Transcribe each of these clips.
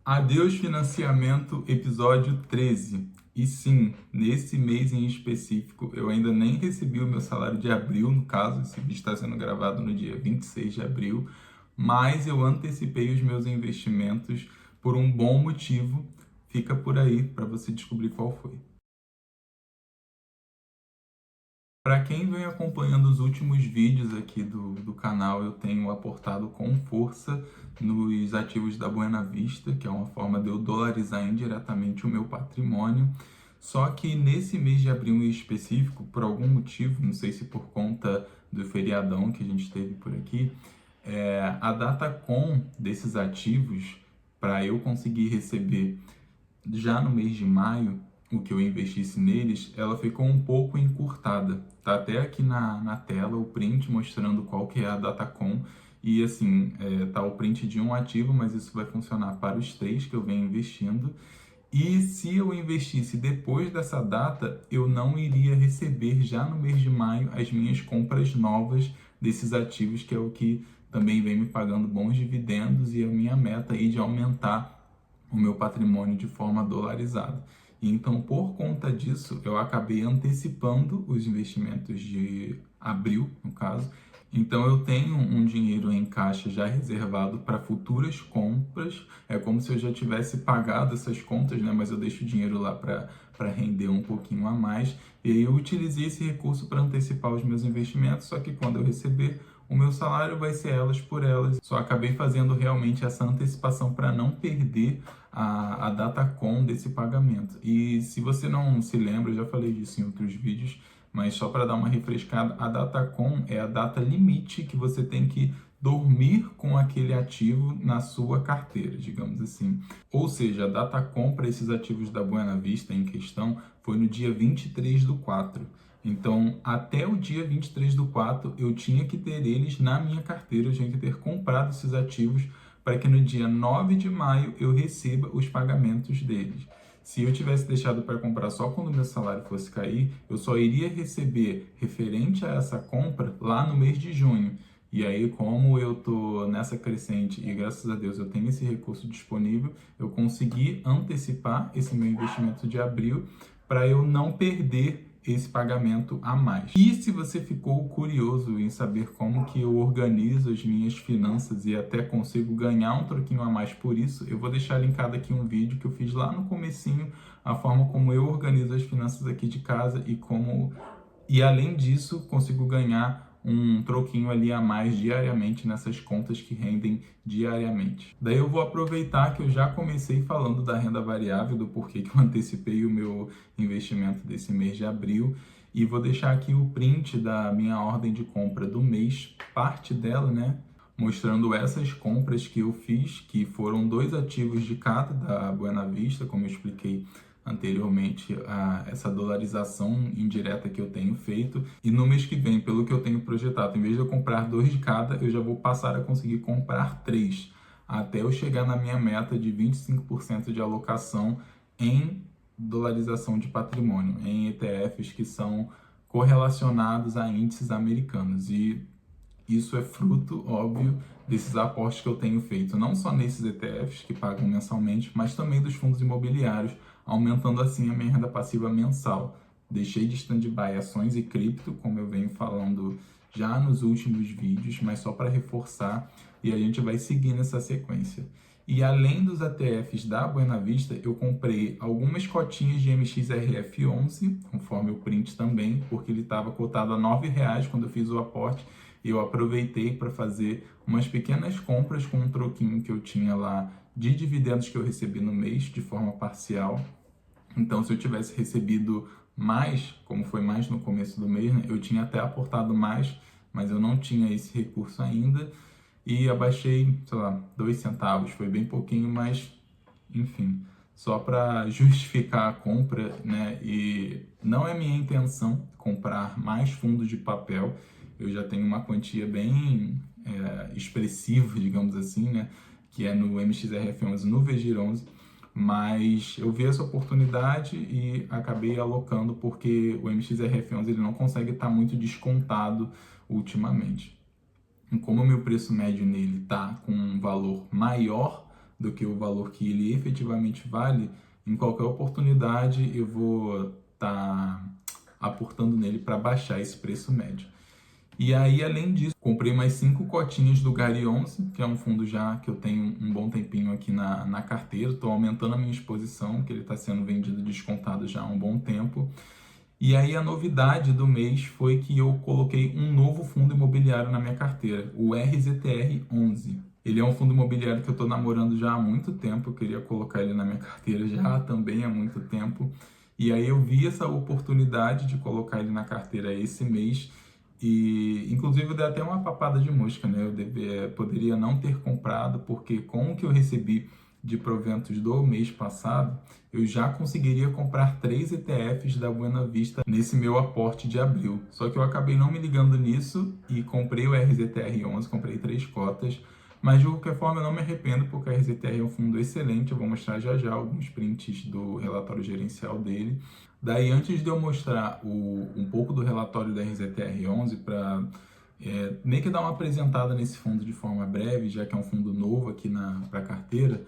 Adeus Financiamento, episódio 13. E sim, nesse mês em específico, eu ainda nem recebi o meu salário de abril, no caso, esse vídeo está sendo gravado no dia 26 de abril, mas eu antecipei os meus investimentos por um bom motivo. Fica por aí para você descobrir qual foi. Para quem vem acompanhando os últimos vídeos aqui do canal, eu tenho aportado com força nos ativos da Buena Vista, que é uma forma de eu dolarizar indiretamente o meu patrimônio. Só que nesse mês de abril em específico, por algum motivo, não sei se por conta do feriadão que a gente teve por aqui, a Datacom desses ativos, para eu conseguir receber já no mês de maio, o que eu investisse neles, ela ficou um pouco encurtada. Tá até aqui na tela o print mostrando qual que é a Datacom. E assim, tá o print de um ativo, mas isso vai funcionar para os três que eu venho investindo. E se eu investisse depois dessa data, eu não iria receber já no mês de maio as minhas compras novas desses ativos, que é o que também vem me pagando bons dividendos e a minha meta aí de aumentar o meu patrimônio de forma dolarizada. E então, por conta disso, eu acabei antecipando os investimentos de abril, no caso. Então, eu tenho um dinheiro em caixa já reservado para futuras compras. É como se eu já tivesse pagado essas contas, né? Mas eu deixo o dinheiro lá para render um pouquinho a mais. E aí eu utilizei esse recurso para antecipar os meus investimentos, só que quando eu receber o meu salário vai ser elas por elas. Só acabei fazendo realmente essa antecipação para não perder a Datacom desse pagamento. E se você não se lembra, eu já falei disso em outros vídeos, mas só para dar uma refrescada, a Datacom é a data limite que você tem que dormir com aquele ativo na sua carteira, digamos assim. Ou seja, a Datacom para esses ativos da Buena Vista em questão foi no dia 23 do 4. Então, até o dia 23 do 4, eu tinha que ter eles na minha carteira, eu tinha que ter comprado esses ativos para que no dia 9 de maio eu receba os pagamentos deles. Se eu tivesse deixado para comprar só quando o meu salário fosse cair, eu só iria receber referente a essa compra lá no mês de junho. E aí, como eu tô nessa crescente e graças a Deus eu tenho esse recurso disponível, eu consegui antecipar esse meu investimento de abril para eu não perder esse pagamento a mais. E se você ficou curioso em saber como que eu organizo as minhas finanças e até consigo ganhar um troquinho a mais por isso, eu vou deixar linkado aqui um vídeo que eu fiz lá no comecinho, a forma como eu organizo as finanças aqui de casa e além disso, consigo ganhar um troquinho ali a mais diariamente nessas contas que rendem diariamente. Daí eu vou aproveitar que eu já comecei falando da renda variável, do porquê que eu antecipei o meu investimento desse mês de abril, e vou deixar aqui o print da minha ordem de compra do mês, parte dela, né? Mostrando essas compras que eu fiz, que foram 2 ativos de cada da Buena Vista, como eu expliquei anteriormente, essa dolarização indireta que eu tenho feito. E no mês que vem, pelo que eu tenho projetado, em vez de eu comprar 2 de cada, eu já vou passar a conseguir comprar 3, até eu chegar na minha meta de 25% de alocação em dolarização de patrimônio, em ETFs que são correlacionados a índices americanos. E isso é fruto, óbvio, desses aportes que eu tenho feito, não só nesses ETFs que pagam mensalmente, mas também dos fundos imobiliários, aumentando assim a minha renda passiva mensal. Deixei de stand-by ações e cripto, como eu venho falando já nos últimos vídeos, mas só para reforçar, e a gente vai seguir nessa sequência. E além dos ETFs da Buena Vista, eu comprei algumas cotinhas de MXRF11, conforme o print também, porque ele estava cotado a R$ 9,00 quando eu fiz o aporte, e eu aproveitei para fazer umas pequenas compras com um troquinho que eu tinha lá de dividendos que eu recebi no mês, de forma parcial. Então, se eu tivesse recebido mais, como foi mais no começo do mês, né, eu tinha até aportado mais, mas eu não tinha esse recurso ainda. E abaixei, sei lá, 2 centavos, foi bem pouquinho, mas enfim, só para justificar a compra, né? E não é minha intenção comprar mais fundos de papel. Eu já tenho uma quantia bem expressiva, digamos assim, né? Que é no MXRF11, no VGIR11, mas eu vi essa oportunidade e acabei alocando porque o MXRF11 ele não consegue estar muito descontado ultimamente. E como o meu preço médio nele está com um valor maior do que o valor que ele efetivamente vale, em qualquer oportunidade eu vou estar aportando nele para baixar esse preço médio. E aí, além disso, comprei mais 5 cotinhas do Gary 11, que é um fundo já que eu tenho um bom tempinho aqui na carteira. Estou aumentando a minha exposição, que ele está sendo vendido descontado já há um bom tempo. E aí a novidade do mês foi que eu coloquei um novo fundo imobiliário na minha carteira, o RZTR 11. Ele é um fundo imobiliário que eu estou namorando já há muito tempo, eu queria colocar ele na minha carteira já também há muito tempo. E aí eu vi essa oportunidade de colocar ele na carteira esse mês e, inclusive, eu dei até uma papada de mosca, né? Poderia não ter comprado, porque com o que eu recebi de proventos do mês passado, eu já conseguiria comprar 3 ETFs da Buena Vista nesse meu aporte de abril. Só que eu acabei não me ligando nisso e comprei o RZTR11, comprei 3 cotas, mas de qualquer forma eu não me arrependo, porque a RZTR é um fundo excelente, eu vou mostrar já já alguns prints do relatório gerencial dele. Daí, antes de eu mostrar um pouco do relatório da RZTR11 para meio que dar uma apresentada nesse fundo de forma breve, já que é um fundo novo aqui para a carteira,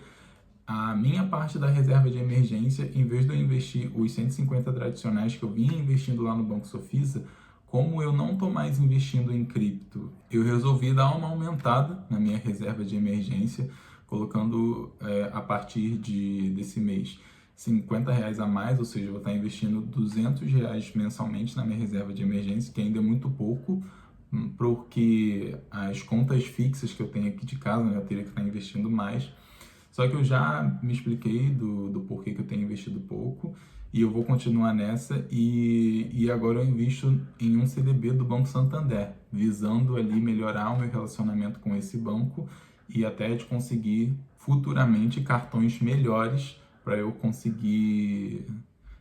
a minha parte da reserva de emergência, em vez de eu investir os 150 tradicionais que eu vinha investindo lá no Banco Sofisa, como eu não estou mais investindo em cripto, eu resolvi dar uma aumentada na minha reserva de emergência, colocando a partir desse mês R$ 50 a mais, ou seja, eu vou estar investindo R$ 200 mensalmente na minha reserva de emergência, que ainda é muito pouco, porque as contas fixas que eu tenho aqui de casa, né, eu teria que estar investindo mais. Só que eu já me expliquei do porquê que eu tenho investido pouco e eu vou continuar nessa e agora eu invisto em um CDB do Banco Santander, visando ali melhorar o meu relacionamento com esse banco e até de conseguir futuramente cartões melhores para eu conseguir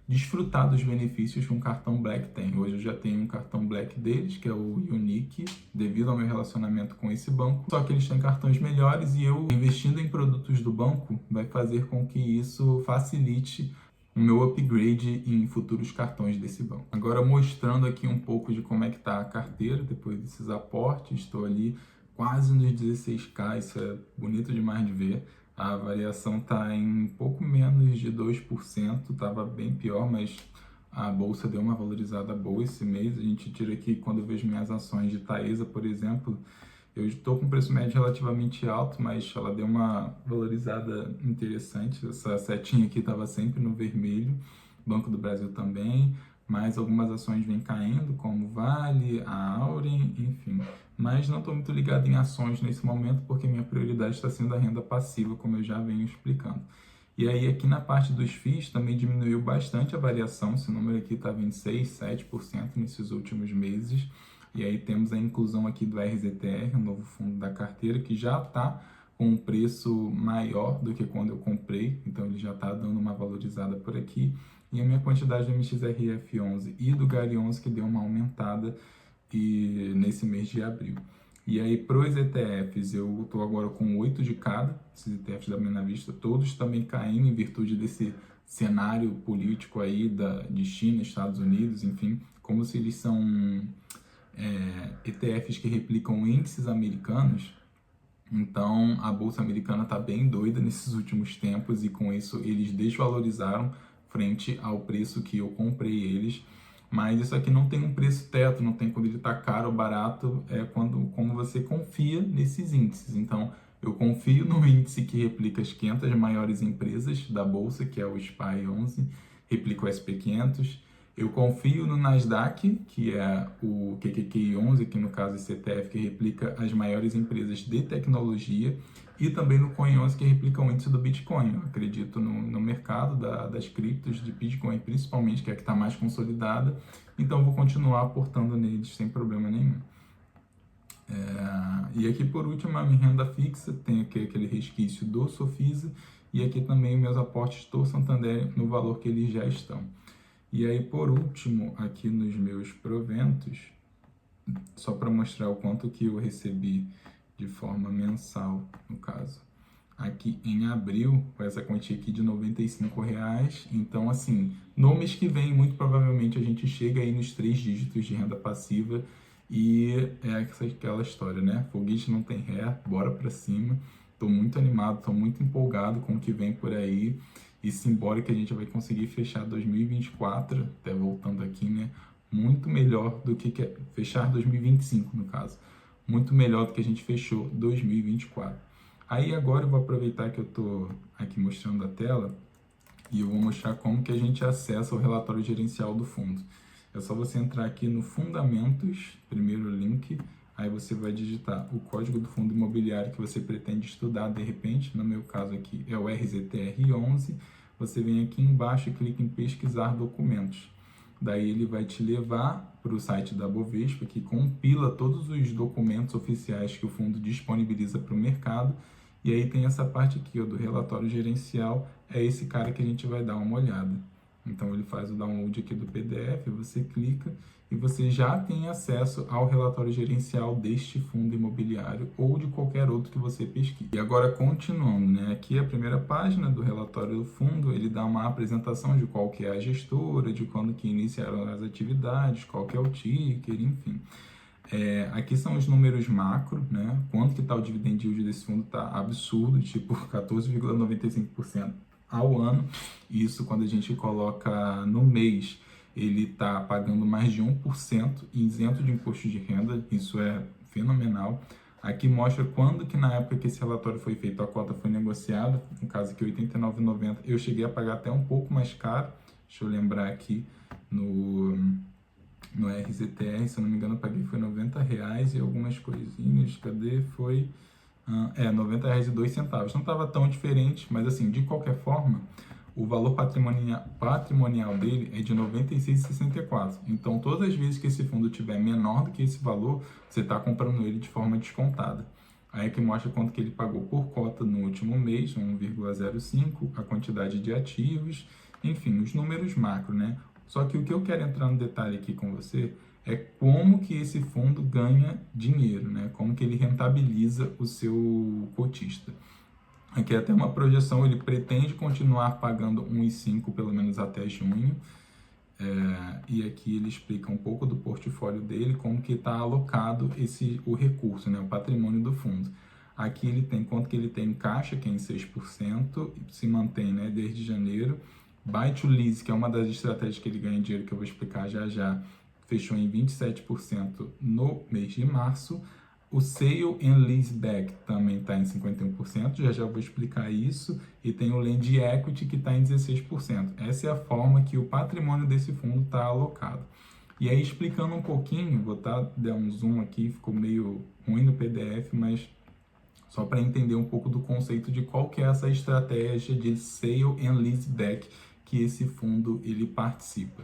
desfrutar dos benefícios que um cartão Black tem. Hoje eu já tenho um cartão Black deles, que é o Unique, devido ao meu relacionamento com esse banco. Só que eles têm cartões melhores e eu, investindo em produtos do banco, vai fazer com que isso facilite o meu upgrade em futuros cartões desse banco. Agora, mostrando aqui um pouco de como é que está a carteira depois desses aportes, estou ali quase nos 16K, isso é bonito demais de ver. A variação está em pouco menos de 2%, estava bem pior, mas a bolsa deu uma valorizada boa esse mês. A gente tira aqui, quando eu vejo minhas ações de Taesa, por exemplo, eu estou com preço médio relativamente alto, mas ela deu uma valorizada interessante. Essa setinha aqui estava sempre no vermelho, Banco do Brasil também, mas algumas ações vêm caindo, como Vale, a Auren, enfim. Mas não estou muito ligado em ações nesse momento, porque minha prioridade está sendo a renda passiva, como eu já venho explicando. E aí aqui na parte dos FIIs também diminuiu bastante a variação, esse número aqui estava em 6, 7% nesses últimos meses. E aí temos a inclusão aqui do RZTR, um novo fundo da carteira, que já está com um preço maior do que quando eu comprei, então ele já está dando uma valorizada por aqui. E a minha quantidade do MXRF11 e do Gary 11 que deu uma aumentada nesse mês de abril. E aí, para os ETFs, eu estou agora com 8 de cada, esses ETFs da Buena Vista, todos também caindo em virtude desse cenário político aí de China, Estados Unidos, enfim, como se eles são ETFs que replicam índices americanos. Então, a Bolsa Americana está bem doida nesses últimos tempos e com isso eles desvalorizaram frente ao preço que eu comprei eles. Mas isso aqui não tem um preço teto, não tem quando ele está caro ou barato, como você confia nesses índices. Então, eu confio no índice que replica as 500 maiores empresas da Bolsa, que é o SPY 11, replica o SP500. Eu confio no Nasdaq, que é o QQQI 11, que no caso é CTF, que replica as maiores empresas de tecnologia, e também no Coin 11, que replica o índice do Bitcoin. Eu acredito no mercado das criptos de Bitcoin, principalmente, que é a que está mais consolidada, então eu vou continuar aportando neles sem problema nenhum. E aqui, por último, a minha renda fixa, tem aqui aquele resquício do Sofisa, e aqui também meus aportes do Santander no valor que eles já estão. E aí, por último, aqui nos meus proventos, só para mostrar o quanto que eu recebi de forma mensal, no caso. Aqui em abril, com essa quantia aqui de R$ 95. Então, assim, no mês que vem, muito provavelmente a gente chega aí nos 3 dígitos de renda passiva e é aquela história, né? Foguete não tem ré, bora para cima. estou muito animado, estou muito empolgado com o que vem por aí e simbora que a gente vai conseguir fechar 2024, até voltando aqui, né? Muito melhor do que fechar 2025, no caso. Muito melhor do que a gente fechou 2024. Aí agora eu vou aproveitar que eu estou aqui mostrando a tela e eu vou mostrar como que a gente acessa o relatório gerencial do fundo. É só você entrar aqui no Fundamentos, primeiro link, aí você vai digitar o código do fundo imobiliário que você pretende estudar de repente, no meu caso aqui é o RZTR11, você vem aqui embaixo e clica em pesquisar documentos. Daí ele vai te levar para o site da Bovespa, que compila todos os documentos oficiais que o fundo disponibiliza para o mercado. E aí tem essa parte aqui, ó, do relatório gerencial, é esse cara que a gente vai dar uma olhada. Então ele faz o download aqui do PDF, você clica e você já tem acesso ao relatório gerencial deste fundo imobiliário ou de qualquer outro que você pesquise. E agora continuando, né? Aqui a primeira página do relatório do fundo, ele dá uma apresentação de qual que é a gestora, de quando que iniciaram as atividades, qual que é o ticker, enfim. Aqui são os números macro, né? Quanto que está o dividend yield desse fundo? Está absurdo, tipo 14,95% ao ano. Isso quando a gente coloca no mês, ele está pagando mais de 1% isento de imposto de renda. Isso é fenomenal. Aqui mostra quando que na época que esse relatório foi feito, a cota foi negociada, no caso aqui R$ 89,90. Eu cheguei a pagar até um pouco mais caro. Deixa eu lembrar aqui no RZTR, se eu não me engano, eu paguei foi R$ 90 e algumas coisinhas. Cadê? Foi R$ 90,02. Não estava tão diferente, mas assim, de qualquer forma, o valor patrimonial dele é de R$ 96,64. Então, todas as vezes que esse fundo tiver menor do que esse valor, você está comprando ele de forma descontada. Aí aqui mostra quanto que ele pagou por cota no último mês, 1,05, a quantidade de ativos, enfim, os números macro, né? Só que o que eu quero entrar no detalhe aqui com você é como que esse fundo ganha dinheiro, né? Como que ele rentabiliza o seu cotista. Aqui é até uma projeção, ele pretende continuar pagando 1,5 pelo menos até junho. E aqui ele explica um pouco do portfólio dele, como que está alocado o recurso, né? O patrimônio do fundo. Aqui ele tem quanto que ele tem em caixa, que é em 6%, se mantém, né, desde janeiro. Buy to lease, que é uma das estratégias que ele ganha dinheiro, que eu vou explicar já já, fechou em 27% no mês de março. O sale and leaseback também está em 51%, já vou explicar isso. E tem o land equity, que está em 16%. Essa é a forma que o patrimônio desse fundo está alocado. E aí, explicando um pouquinho, vou dar um zoom aqui, ficou meio ruim no PDF, mas só para entender um pouco do conceito de qual que é essa estratégia de sale and leaseback que esse fundo ele participa.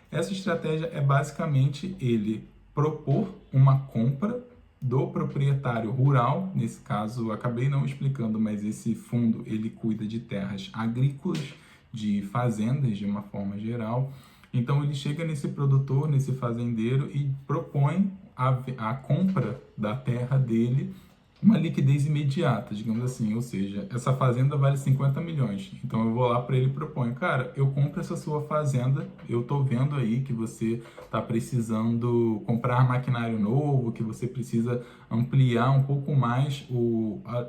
Essa estratégia é basicamente ele propor uma compra do proprietário rural, nesse caso acabei não explicando, mas esse fundo ele cuida de terras agrícolas, de fazendas de uma forma geral. Então ele chega nesse produtor, nesse fazendeiro e propõe a compra da terra dele, uma liquidez imediata, digamos assim, ou seja, essa fazenda vale 50 milhões, então eu vou lá para ele e proponho, cara, eu compro essa sua fazenda, eu tô vendo aí que você tá precisando comprar maquinário novo, que você precisa ampliar um pouco mais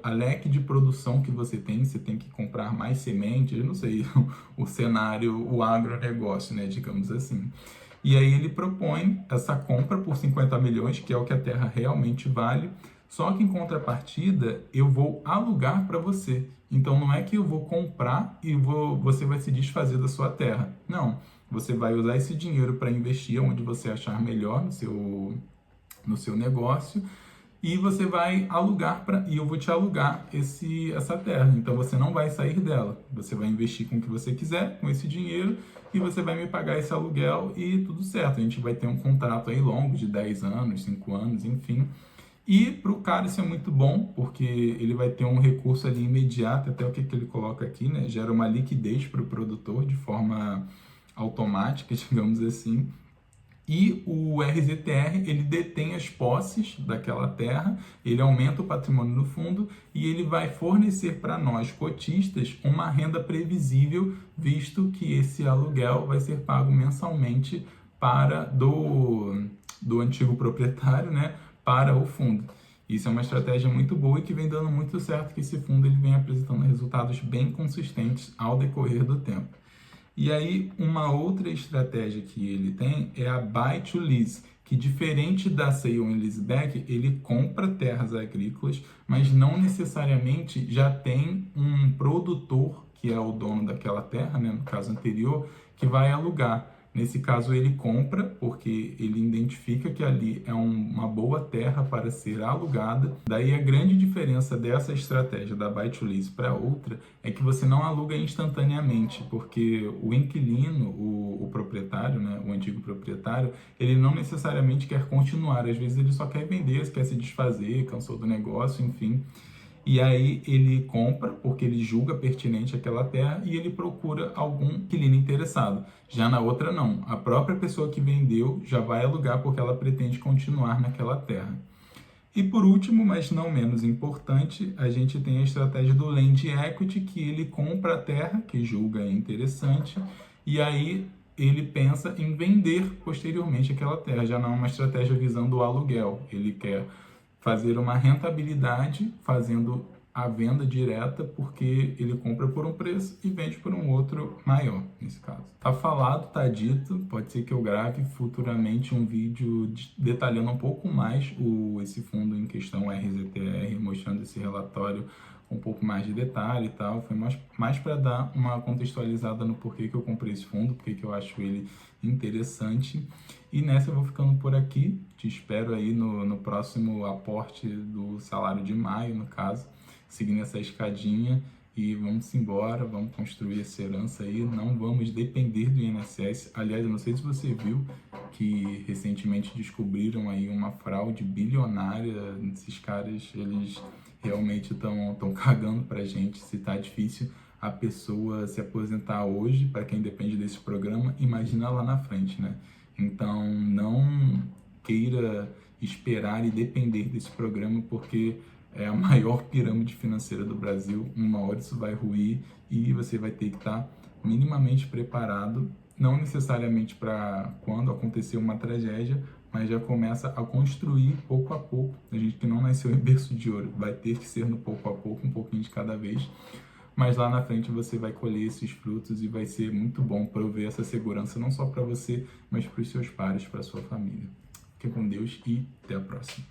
a leque de produção que você tem que comprar mais sementes, eu não sei, o cenário, o agronegócio, né, digamos assim. E aí ele propõe essa compra por 50 milhões, que é o que a terra realmente vale. Só que em contrapartida, eu vou alugar para você. Então não é que eu vou comprar e você vai se desfazer da sua terra. Não, você vai usar esse dinheiro para investir onde você achar melhor no seu negócio e você vai alugar e eu vou te alugar essa terra. Então você não vai sair dela. Você vai investir com o que você quiser com esse dinheiro e você vai me pagar esse aluguel e tudo certo. A gente vai ter um contrato aí longo de 10 anos, 5 anos, enfim. E para o cara isso é muito bom, porque ele vai ter um recurso ali imediato, até o que ele coloca aqui, né? Gera uma liquidez para o produtor de forma automática, digamos assim. E o RZTR, ele detém as posses daquela terra, ele aumenta o patrimônio do fundo e ele vai fornecer para nós, cotistas, uma renda previsível, visto que esse aluguel vai ser pago mensalmente do antigo proprietário, né, para o fundo. Isso é uma estratégia muito boa e que vem dando muito certo, que esse fundo ele vem apresentando resultados bem consistentes ao decorrer do tempo. E aí, uma outra estratégia que ele tem é a Buy to Lease, que diferente da Sale and Leaseback, ele compra terras agrícolas, mas não necessariamente já tem um produtor, que é o dono daquela terra, né, no caso anterior, que vai alugar. Nesse caso, ele compra porque ele identifica que ali é uma boa terra para ser alugada. Daí, a grande diferença dessa estratégia da Buy to Lease para outra é que você não aluga instantaneamente, porque o inquilino, o proprietário, né, o antigo proprietário, ele não necessariamente quer continuar. Às vezes, ele só quer vender, quer se desfazer, cansou do negócio, enfim. E aí ele compra porque ele julga pertinente aquela terra e ele procura algum inquilino interessado. Já na outra não, a própria pessoa que vendeu já vai alugar porque ela pretende continuar naquela terra. E por último, mas não menos importante, a gente tem a estratégia do Land Equity, que ele compra a terra, que julga interessante, e aí ele pensa em vender posteriormente aquela terra. Já não é uma estratégia visando o aluguel, ele quer fazer uma rentabilidade fazendo a venda direta, porque ele compra por um preço e vende por um outro maior, nesse caso. Tá falado, tá dito, pode ser que eu grave futuramente um vídeo detalhando um pouco mais esse fundo em questão RZTR, mostrando esse relatório com um pouco mais de detalhe e tal. Foi mais para dar uma contextualizada no porquê que eu comprei esse fundo, porque que eu acho ele interessante. E nessa eu vou ficando por aqui. Te espero aí no próximo aporte do salário de maio, no caso, seguindo essa escadinha. E vamos embora, vamos construir essa herança aí. Não vamos depender do INSS. Aliás, eu não sei se você viu que recentemente descobriram aí uma fraude bilionária. Esses caras, eles realmente estão cagando pra gente. Se tá difícil a pessoa se aposentar hoje, para quem depende desse programa, imagina lá na frente, né? Então, não queira esperar e depender desse programa, porque é a maior pirâmide financeira do Brasil. Uma hora isso vai ruir e você vai ter que estar minimamente preparado, não necessariamente para quando acontecer uma tragédia, mas já começa a construir pouco a pouco. A gente que não nasceu em berço de ouro vai ter que ser no pouco a pouco, um pouquinho de cada vez. Mas lá na frente você vai colher esses frutos e vai ser muito bom prover essa segurança não só para você, mas para os seus pares, para a sua família. Fique com Deus e até a próxima.